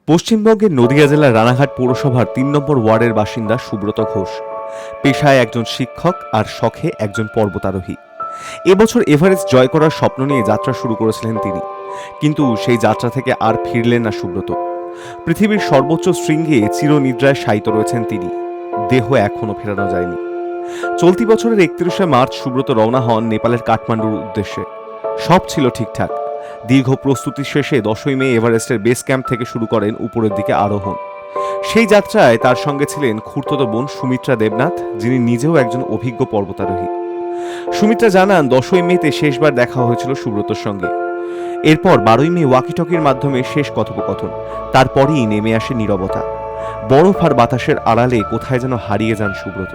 পশ্চিমবঙ্গের নদিয়া জেলার রানাঘাট পৌরসভার ৩ নম্বর ওয়ার্ডের বাসিন্দা সুব্রত ঘোষ। পেশায় একজন শিক্ষক আর শখে একজন পর্বতারোহী। এবছর এভারেস্ট জয় করার স্বপ্ন নিয়ে যাত্রা শুরু করেছিলেন তিনি, কিন্তু সেই যাত্রা থেকে আর ফিরলেন না সুব্রত। পৃথিবীর সর্বোচ্চ শৃঙ্গে চিরনিদ্রায় শায়িত রয়েছেন তিনি, দেহ এখনও ফেরানো যায়নি। চলতি বছরের ৩১শে মার্চ সুব্রত রওনা হন নেপালের কাঠমান্ডুর উদ্দেশ্যে। সব ছিল ঠিকঠাক। দীর্ঘ প্রস্তুতি শেষে 10ই মে এভারেস্টের বেস ক্যাম্প থেকে শুরু করেন উপরের দিকে আরোহণ। সেই যাত্রায় তার সঙ্গে ছিলেন খুড়তুতো বোন সুমিত্রা দেবনাথ, যিনি নিজেও একজন অভিজ্ঞ পর্বতারোহী। সুমিত্রা জানান, 10ই মেতে শেষবার দেখা হয়েছিল সুব্রতর সঙ্গে। এরপর 12ই মে ওয়াকিটকির মাধ্যমে শেষ কথোপকথন। তারপরেই নেমে আসে নীরবতা। বরফ আর বাতাসের আড়ালে কোথায় যেন হারিয়ে যান সুব্রত।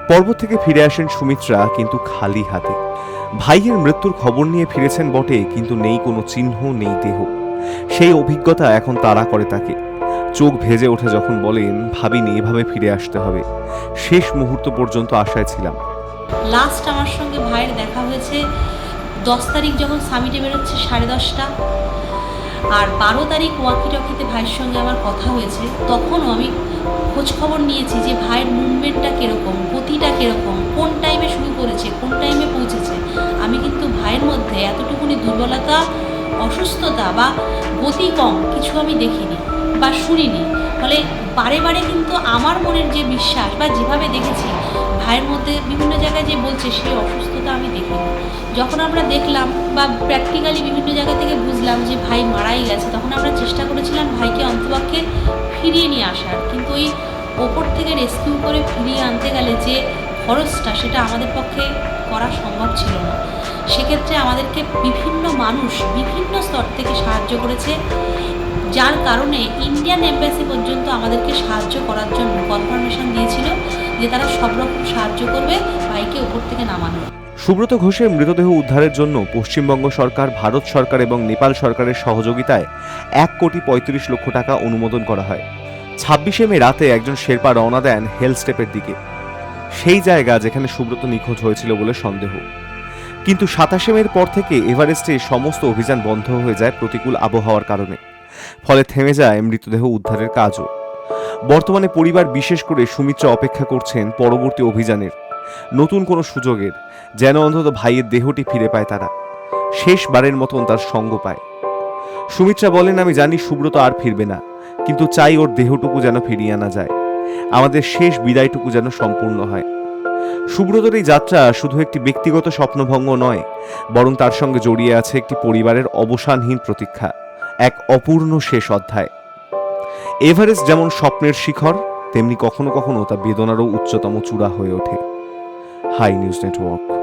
পর্বত থেকে ফিরে আসেন সুমিত্রা, কিন্তু খালি হাতে। ভাইয়ের মৃত্যুর খবর নিয়ে ফিরেছেন বটে, কিন্তু নেই কোনো চিহ্ন, নেই দেহ। সেই অভিজ্ঞতা এখন তাড়া করে তাকে। চোখ ভেজে ওঠে যখন বলেন, ভাবিনি এভাবে ফিরে আসতে হবে। শেষ মুহূর্ত পর্যন্ত আশায় ছিলাম। লাস্ট আমার সঙ্গে ভাইয়ের দেখা হয়েছে 10 তারিখ, যখন সামিটে বেরোচ্ছে 10:30টা, আর 12 তারিখ ওয়াকিটকিতে ভাইয়ের সঙ্গে আমার কথা হয়েছে। তখনও আমি খোঁজখবর নিয়েছি যে ভাইয়ের মুভমেন্টটা কীরকম, গতিটা কীরকম, কোন টাইমে শুরু করেছে, কোন টাইমে পৌঁছেছে। আমি কিন্তু ভাইয়ের মধ্যে এতটুকুনি দুর্বলতা, অসুস্থতা বা গতি কম কিছু আমি দেখিনি বা শুনিনি। ফলে বারে বারে কিন্তু আমার মনের যে বিশ্বাস বা যেভাবে দেখেছি ভাইয়ের মধ্যে বিভিন্ন জায়গায় যে বলছে, সেই অসুস্থতা আমি দেখিনি। যখন আমরা দেখলাম বা প্র্যাকটিক্যালি বিভিন্ন জায়গা থেকে বুঝলাম যে ভাই মারাই গেছে, তখন আমরা চেষ্টা করেছিলাম ভাইকে অন্তপক্ষে ফিরিয়ে নিয়ে আসার। কিন্তু ওই ওপর থেকে রেস্কিউ করে ফিরিয়ে আনতে গেলে যে খরচটা, সেটা আমাদের পক্ষে করা সম্ভব ছিল না। সেক্ষেত্রে আমাদেরকে বিভিন্ন মানুষ বিভিন্ন স্তর থেকে সাহায্য করেছে, যার কারণে ইন্ডিয়ান এম্বাসি পর্যন্ত আমাদেরকে সাহায্য করার জন্য কনফার্মেশন দিয়েছিল যে তারা সব রকম সাহায্য করবে ভাইকে উপর থেকে নামানো। সুব্রত ঘোষের মৃতদেহ উদ্ধারের জন্য পশ্চিমবঙ্গ সরকার, ভারত সরকার এবং নেপাল সরকারের সহযোগিতায় 1,35,00,000 টাকা অনুমোদন করা হয়। 26শে মে রাতে একজন শেরপা রওনা দেন হেল স্টেপের দিকে, সেই জায়গা যেখানে সুব্রত নিখোঁজ হয়েছিল বলে সন্দেহ। কিন্তু 27শে মের পর থেকে এভারেস্টে সমস্ত অভিযান বন্ধ হয়ে যায় প্রতিকূল আবহাওয়ার কারণে। ফলে থেমে যায় মৃতদেহ উদ্ধারের কাজও। বর্তমানে পরিবার, বিশেষ করে সুমিত্রা, অপেক্ষা করছেন পরবর্তী অভিযানের, নতুন কোনো সুযোগের, যেন অন্তত ভাইয়ের দেহটি ফিরে পায় তারা, শেষবারের মতন তার সঙ্গ পায়। সুমিত্রা বলেন, আমি জানি সুব্রত আর ফিরবে না, কিন্তু চাই ওর দেহটুকু যেন ফিরিয়ে আনা যায়, আমাদের শেষ বিদায়টুকু যেন সম্পূর্ণ হয়। সুব্রতর এই যাত্রা শুধু একটি ব্যক্তিগত স্বপ্নভঙ্গ নয়, বরং তার সঙ্গে জড়িয়ে আছে একটি পরিবারের অবসানহীন প্রতীক্ষা, এক অপূর্ণ শেষ অধ্যায়। এভারেস্ট যেমন স্বপ্নের শিখর, তেমনি কখনো কখনো তা বেদনারও উচ্চতম চূড়া হয়ে ওঠে। High news network.